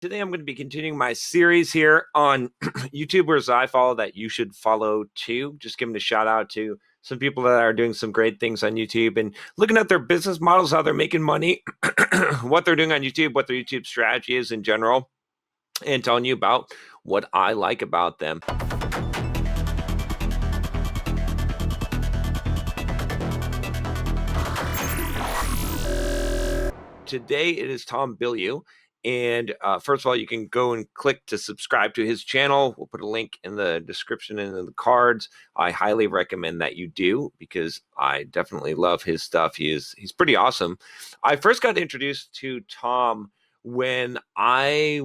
Today, I'm going to be continuing my series here on YouTubers I follow that you should follow too. Just giving a shout out to some people that are doing some great things on YouTube and looking at their business models, how they're making money, what they're doing on YouTube, what their YouTube strategy is in general, and telling you about what I like about them. Today, it is Tom Bilyeu. And first of all, you can go and click to subscribe to his channel. We'll put a link in the description and in the cards. I highly recommend that you do because I definitely love his stuff. He's pretty awesome. I first got introduced to Tom when I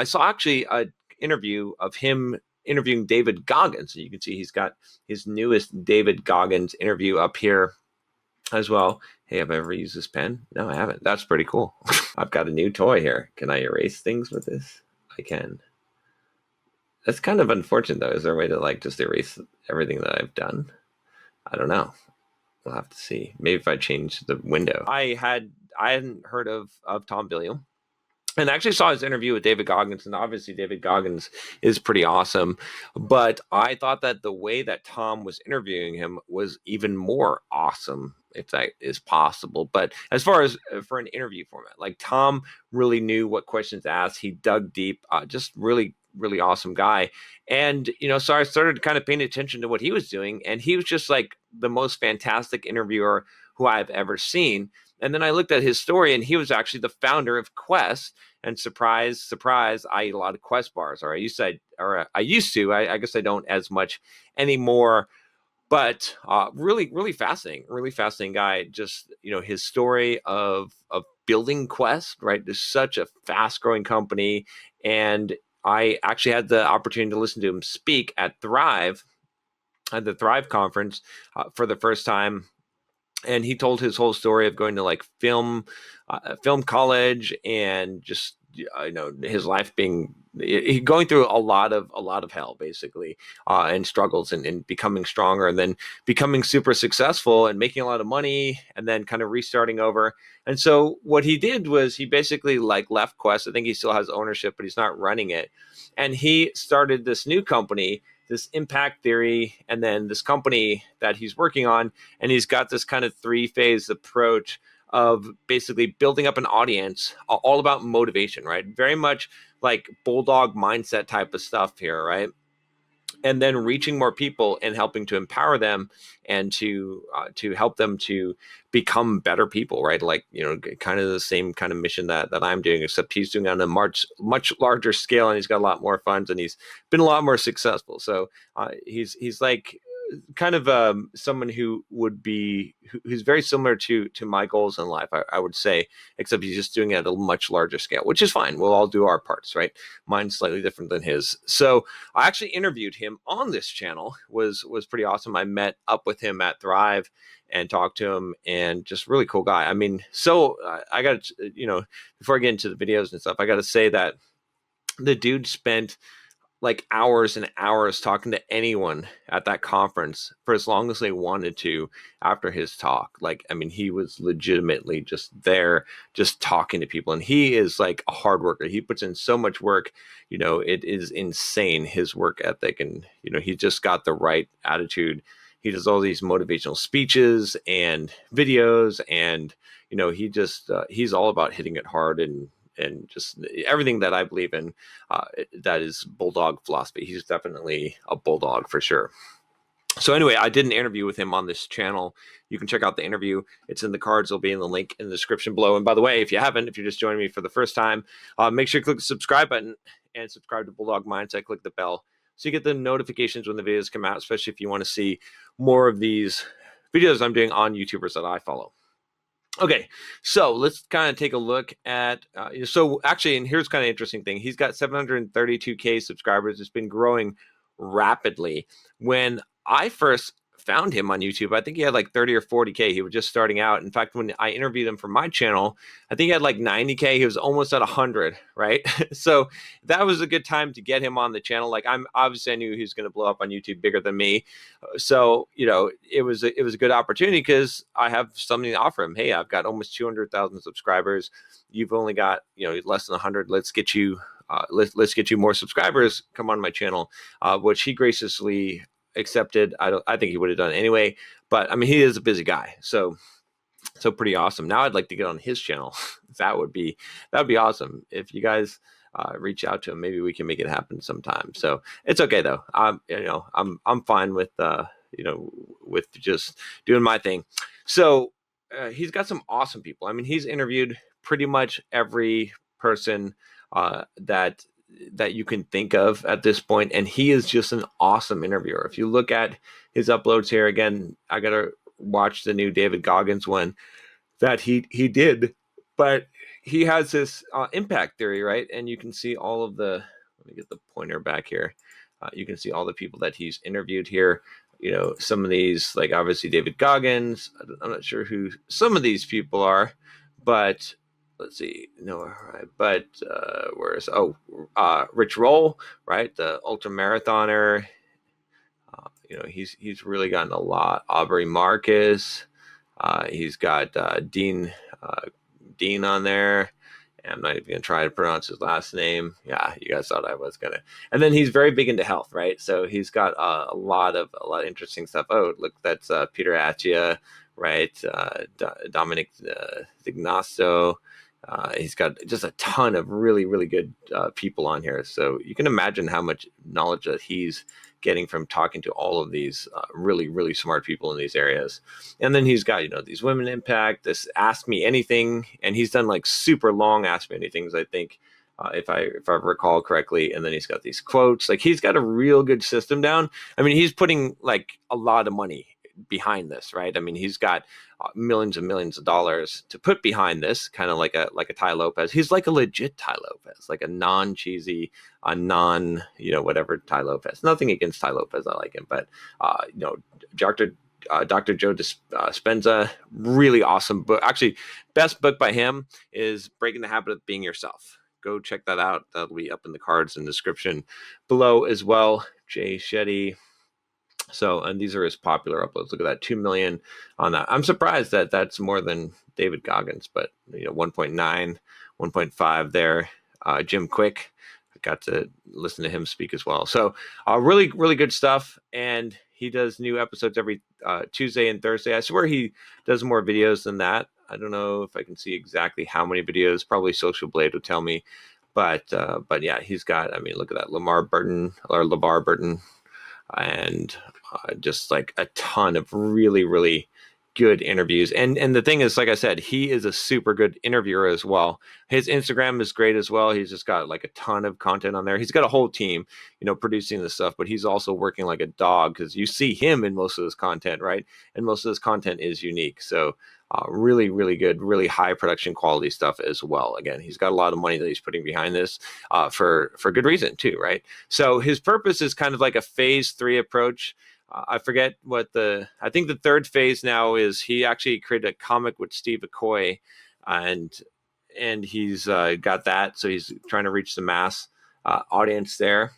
saw actually an interview of him interviewing David Goggins. So you can see he's got his newest David Goggins interview up here as well. Hey, have I ever used this pen? No, I haven't. That's pretty cool. I've got a new toy here. Can I erase things with this? I can. That's kind of unfortunate, though. Is there a way to just erase everything that I've done? I don't know. We'll have to see. Maybe if I change the window. I hadn't heard of Tom Bilyeu. And I actually saw his interview with David Goggins, and obviously David Goggins is pretty awesome. But I thought that the way that Tom was interviewing him was even more awesome, if that is possible. But as far as for an interview format, Tom really knew what questions to ask. He dug deep, just really, really awesome guy. And, so I started kind of paying attention to what he was doing. And he was just like the most fantastic interviewer who I've ever seen. And then I looked at his story, and he was actually the founder of Quest. And surprise, surprise, I eat a lot of Quest bars, or I used to. I guess I don't as much anymore. But really fascinating guy. Just his story of building Quest, right? There's such a fast growing company, and I actually had the opportunity to listen to him speak at the Thrive conference for the first time. And he told his whole story of going to film college and just his life being going through a lot of hell basically, and struggles and becoming stronger and then becoming super successful and making a lot of money and then kind of restarting over. And so what he did was he basically left Quest. I think he still has ownership, but he's not running it. And he started this new company, this Impact Theory, and then this company that he's working on. And he's got this kind of 3-phase approach of basically building up an audience, all about motivation, right? Very much like Bulldog mindset type of stuff here, right? And then reaching more people and helping to empower them and to help them to become better people, right? Kind of the same kind of mission that I'm doing, except he's doing it on a much larger scale, and he's got a lot more funds, and he's been a lot more successful. So he's like kind of someone who's very similar to my goals in life, I would say, except he's just doing it at a much larger scale, which is fine. We'll all do our parts, right? Mine's slightly different than his. So I actually interviewed him on this channel. Was pretty awesome. I met up with him at Thrive and talked to him, and just really cool guy. I mean, so I got to, before I get into the videos and stuff, I got to say that the dude spent hours and hours talking to anyone at that conference for as long as they wanted to after his talk. He was legitimately just there, just talking to people. And he is a hard worker. He puts in so much work, it is insane, his work ethic. And, he just got the right attitude. He does all these motivational speeches and videos, and, he's all about hitting it hard and just everything that I believe in, that is Bulldog philosophy. He's definitely a Bulldog for sure. So anyway, I did an interview with him on this channel. You can check out the interview. It's in the cards. It'll be in the link in the description below. And by the way, if you're just joining me for the first time, make sure you click the subscribe button and subscribe to Bulldog Mindset. Click the bell so you get the notifications when the videos come out, especially if you want to see more of these videos I'm doing on YouTubers that I follow. Okay, so let's kind of take a look at, so actually, and here's kind of interesting thing. He's got 732K subscribers. It's been growing rapidly. When I first found him on YouTube, I think he had like 30 or 40K. He was just starting out. In fact, when I interviewed him for my channel, I think he had like 90K. He was almost at 100, right? So that was a good time to get him on the channel. Like, I knew he was going to blow up on YouTube bigger than me. So, it was a good opportunity because I have something to offer him. Hey, I've got almost 200,000 subscribers. You've only got, less than 100. Let's get you let's get you more subscribers. Come on my channel, which he graciously accepted. I think he would have done anyway, but I mean, he is a busy guy, so pretty awesome. Now I'd like to get on his channel. that would be awesome. If you guys reach out to him, maybe we can make it happen sometime. So it's okay though. I'm fine with with just doing my thing. So he's got some awesome people. I mean, he's interviewed pretty much every person that you can think of at this point, and he is just an awesome interviewer. If you look at his uploads here, again, I gotta watch the new David Goggins one that he did, but he has this impact theory, right? And you can see all of the, let me get the pointer back here. You can see all the people that he's interviewed here. Some of these, like obviously David Goggins, I'm not sure who some of these people are, but let's see. No, right. But where's Rich Roll, right? The ultra marathoner. He's really gotten a lot. Aubrey Marcus. He's got Dean on there. And I'm not even gonna try to pronounce his last name. Yeah, you guys thought I was gonna. And then he's very big into health, right? So he's got a lot of interesting stuff. Oh, look, that's Peter Attia, right? Dominic Ignacio. He's got just a ton of really, really good people on here. So you can imagine how much knowledge that he's getting from talking to all of these really, really smart people in these areas. And then he's got, these Women Impact, this Ask Me Anything, and he's done like super long Ask Me Anythings, I think, if I recall correctly. And then he's got these quotes. Like, he's got a real good system down. I mean, he's putting like a lot of money behind this, right? I mean, he's got millions and millions of dollars to put behind this, kind of like a Tai Lopez. He's like a legit Tai Lopez, like a non-cheesy, a non, whatever Tai Lopez. Nothing against Tai Lopez, I like him, but Dr. Joe Dispenza, really awesome book. Actually, best book by him is Breaking the Habit of Being Yourself. Go check that out. That'll be up in the cards and description below as well. Jay Shetty. So, and these are his popular uploads. Look at that, 2 million on that. I'm surprised that that's more than David Goggins, but 1.9, 1.5 there. Jim Quick, I got to listen to him speak as well. So, really, really good stuff. And he does new episodes every Tuesday and Thursday. I swear he does more videos than that. I don't know if I can see exactly how many videos. Probably Social Blade would tell me. But yeah, he's got, I mean, look at that, LeVar Burton, and just like a ton of really, really good interviews. And the thing is, like I said, he is a super good interviewer as well. His Instagram is great as well. He's just got like a ton of content on there. He's got a whole team, producing this stuff, but he's also working like a dog because you see him in most of this content, right? And most of this content is unique. So really, really good, really high production quality stuff as well. Again, he's got a lot of money that he's putting behind this for good reason too, right? So his purpose is kind of like a phase 3 approach. I forget I think the third phase now is he actually created a comic with Steve Aoki, and he's got that. So he's trying to reach the mass audience there.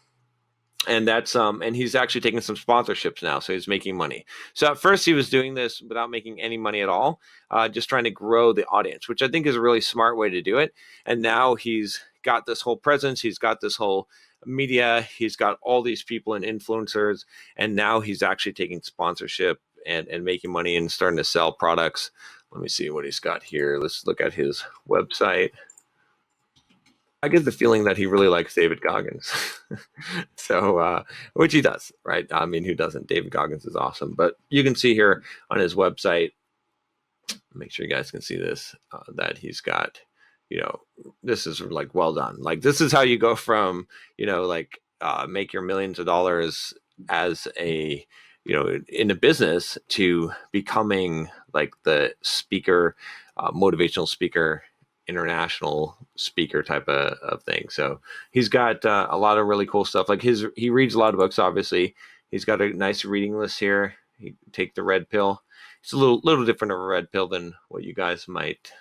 And that's and he's actually taking some sponsorships now, so he's making money. So at first he was doing this without making any money at all, just trying to grow the audience, which I think is a really smart way to do it. And now he's got this whole presence, he's got this whole media, he's got all these people and influencers, and now he's actually taking sponsorship and making money and starting to sell products. Let me see what he's got here. Let's look at his website. I get the feeling that he really likes David Goggins. So, which he does, right? I mean, who doesn't? David Goggins is awesome. But you can see here on his website, make sure you guys can see this, that he's got, this is like well done. Like, this is how you go from, make your millions of dollars as a, in a business to becoming like the speaker, motivational speaker, international speaker type of thing. So he's got a lot of really cool stuff. Like he reads a lot of books, obviously. He's got a nice reading list here. You take the red pill. It's a little different of a red pill than what you guys might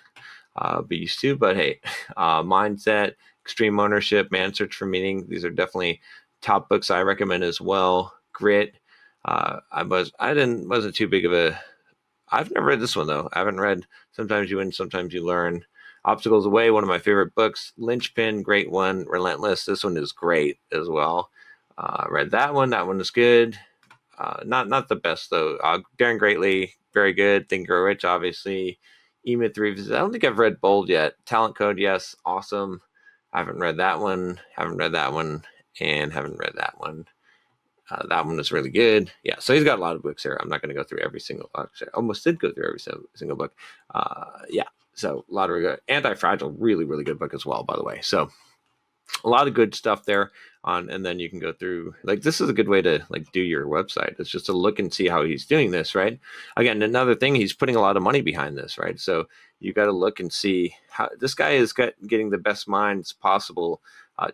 be used to, but hey, Mindset, Extreme Ownership, Man's Search for Meaning. These are definitely top books I recommend as well. Grit. Wasn't too big of a. I've never read this one though. I haven't read Sometimes You Win, Sometimes You Learn. Obstacles Away, one of my favorite books. Linchpin, great one. Relentless, this one is great as well. Read that one. That one is good. Not the best though. Daring Greatly, very good. Think Grow Rich, obviously. E-Myth Revisits. I don't think I've read Bold yet. Talent Code, yes, awesome. I haven't read that one. Haven't read that one, and haven't read that one. That one is really good. Yeah, so he's got a lot of books here. I'm not going to go through every single. Actually, I almost did go through every single book. Yeah, so a lot of good. Anti-Fragile, really, really good book as well, by the way. So a lot of good stuff there on, and then you can go through, like, this is a good way to like do your website. It's just to look and see how he's doing this, right? Again, another thing, he's putting a lot of money behind this, right? So you got to look and see how this guy is getting the best minds possible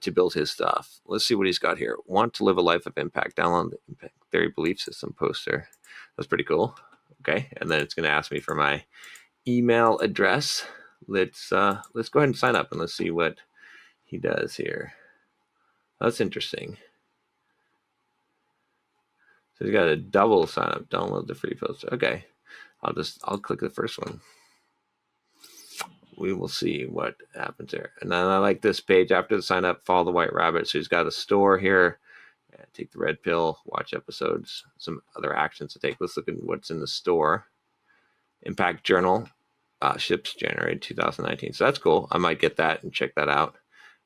to build his stuff. Let's see what he's got here. Want to live a life of impact. Download the Impact Theory Belief System poster. That's pretty cool. Okay, and then it's going to ask me for my email address. Let's go ahead and sign up, and let's see what he does here. That's interesting. So he's got a double sign up. Download the free poster. Okay, I'll click the first one. We will see what happens there. And then I like this page. After the sign up, follow the white rabbit. So he's got a store here. Take the red pill, watch episodes, some other actions to take. Let's look at what's in the store. Impact Journal, ships January 2019. So that's cool. I might get that and check that out.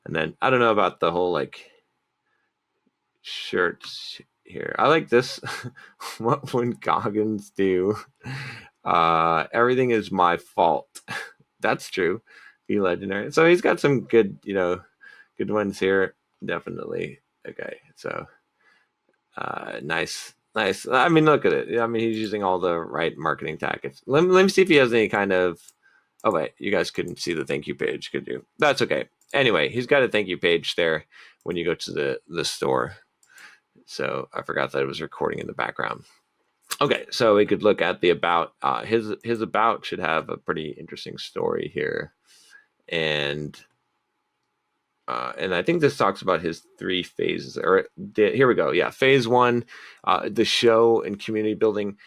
And then I don't know about the whole like shirts here. I like this. What would Goggins do? Everything is my fault. That's true. Be legendary. So he's got some good, good ones here. Definitely. Okay. So nice. I mean, look at it. I mean, he's using all the right marketing tactics. Let me see if he has any kind of. Oh wait, you guys couldn't see the thank you page, could you? That's okay. Anyway, he's got a thank you page there when you go to the store. So I forgot that it was recording in the background. Okay, so we could look at the about. His about should have a pretty interesting story here, and I think this talks about his 3 phases. Here we go. Yeah, phase 1, the show and community building.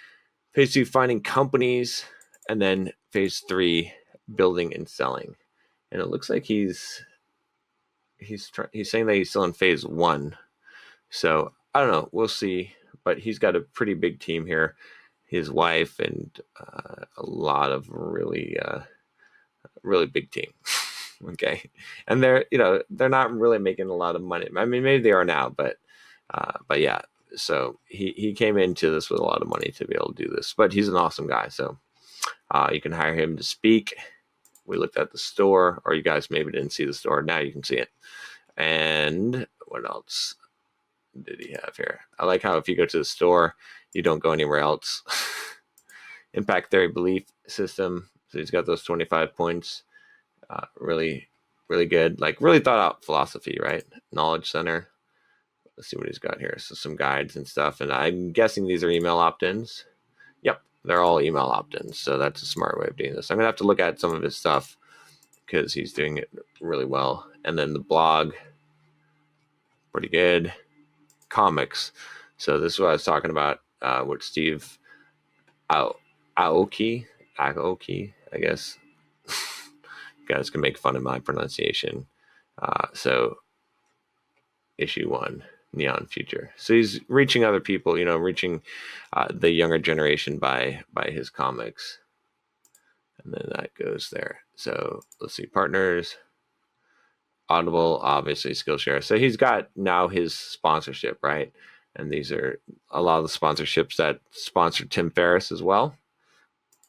Phase 2, finding companies, and then phase 3, building and selling. And it looks like he's saying that he's still in phase 1. So I don't know. We'll see. But he's got a pretty big team here. His wife and a lot of really big team. Okay, and they're not really making a lot of money. I mean, maybe they are now, but yeah. So he came into this with a lot of money to be able to do this. But he's an awesome guy. So you can hire him to speak. We looked at the store, or you guys maybe didn't see the store. Now you can see it. And what else did he have here? I like how if you go to the store, you don't go anywhere else. Impact Theory Belief System. So he's got those 25 points. Really, really good. Like really thought out philosophy, right? Knowledge Center. Let's see what he's got here. So some guides and stuff. And I'm guessing these are email opt-ins. Yep, they're all email opt-ins. So that's a smart way of doing this. I'm going to have to look at some of his stuff because he's doing it really well. And then the blog, pretty good. Comics. So this is what I was talking about with Steve Aoki, I guess. You guys can make fun of my pronunciation. So issue 1, Neon Future. So he's reaching other people, reaching the younger generation by his comics. And then that goes there. So let's see, partners, Audible, obviously Skillshare. So he's got now his sponsorship, right? And these are a lot of the sponsorships that sponsor Tim Ferriss as well,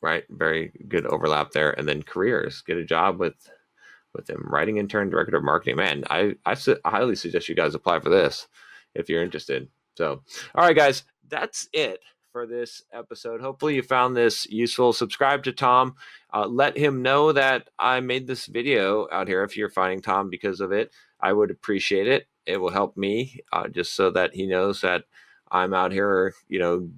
right? Very good overlap there. And then careers, get a job with him. Writing intern, director of marketing. Man, I highly suggest you guys apply for this if you're interested. So, all right, guys, that's it for this episode. Hopefully you found this useful. Subscribe to Tom. Let him know that I made this video out here. If you're finding Tom because of it, I would appreciate it. It will help me just so that he knows that I'm out here,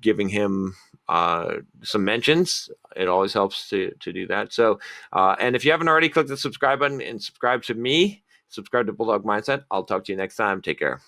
giving him some mentions. It always helps to do that. So, and if you haven't already, click the subscribe button and subscribe to me. Subscribe to Bulldog Mindset. I'll talk to you next time. Take care.